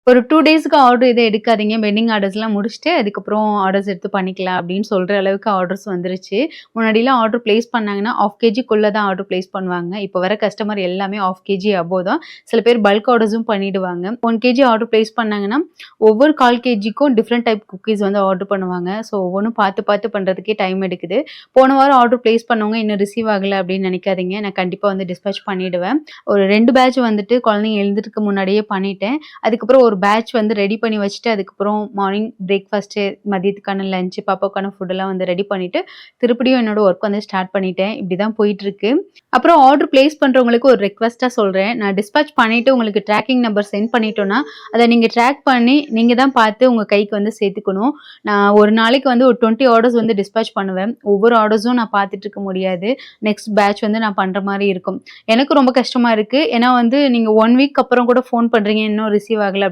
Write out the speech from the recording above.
ஒரு 2 டேஸ்க்கு ஆர்டர் எதுவும் எடுக்காதீங்க. பெண்டிங் ஆர்டர்ஸ்லாம் முடிச்சுட்டு, அதுக்கப்புறம் ஆர்டர்ஸ் எடுத்து பண்ணிக்கலாம் அப்படின்னு சொல்ற அளவுக்கு ஆர்டர்ஸ் வந்துருச்சு. முன்னாடிலாம் ஆர்டர் பிளேஸ் பண்ணாங்கன்னா, 1/2 கேஜிக்குள்ள தான் ஆர்டர் பிளேஸ் பண்ணுவாங்க. இப்போ வர கஸ்டமர் எல்லாமே 1/2 கேஜி அபோவ் தான். சில பேர் பல்க் ஆர்டர்ஸும் பண்ணிடுவாங்க. 1 கேஜி ஆர்டர் பிளேஸ் பண்ணாங்கன்னா, ஒவ்வொரு 1/4 கேஜிக்கும் டிஃபரெண்ட் டைப் குக்கீஸ் வந்து ஆர்டர் பண்ணுவாங்க. ஸோ ஒவ்வொன்னும் பார்த்து பார்த்து பண்றதுக்கே டைம் எடுக்குது. போன வாரம் ஆர்டர் பிளேஸ் பண்ணவங்க இன்னும் ரிசீவ் ஆகல அப்படின்னு நினைக்காதீங்க. நான் கண்டிப்பா வந்து டிஸ்பேட்ச் பண்ணிடுவேன். ஒரு 2 பேட்ச் வந்துட்டு குழந்தைங்க எழுந்திருக்க முன்னாடியே பண்ணிட்டேன். அதுக்கப்புறம் ஒரு பேட்ச் வந்து ரெடி பண்ணி வச்சுட்டு, அதுக்கப்புறம் மார்னிங் பிரேக்ஃபாஸ்ட்டு, மதியத்துக்கான லஞ்ச், பாப்பாவுக்கான ஃபுட்டெல்லாம் வந்து ரெடி பண்ணிட்டு, திருப்படியும் என்னோட ஒர்க் வந்து ஸ்டார்ட் பண்ணிட்டேன். இப்படிதான் போயிட்டுருக்கு. அப்புறம் ஆர்டர் பிளேஸ் பண்றவங்களுக்கு ஒரு ரெக்வெஸ்ட்டா சொல்றேன். நான் டிஸ்பேட்ச் பண்ணிட்டு உங்களுக்கு ட்ராக்கிங் நம்பர் சென்ட் பண்ணிட்டோம்னா, அத நீங்க ட்ராக் பண்ணி, நீங்க தான் பார்த்து உங்க கைக்கு வந்து சேர்த்துக்கணும். நான் ஒரு நாளைக்கு வந்து ஒரு 20 ஆர்டர்ஸ் வந்து டிஸ்பேட்ச் பண்ணுவேன். ஒவ்வொரு ஆர்டர்ஸும் நான் பார்த்துட்டு இருக்க முடியாது. நெக்ஸ்ட் பேட்ச் வந்து நான் பண்ற மாரி இருக்கும். எனக்கு ரொம்ப கஷ்டமா இருக்கு. ஏன்னா வந்து நீங்க 1 வீக் அப்புறம் கூட ஃபோன் பண்றீங்க, இன்னும் ரிசீவ் ஆகல.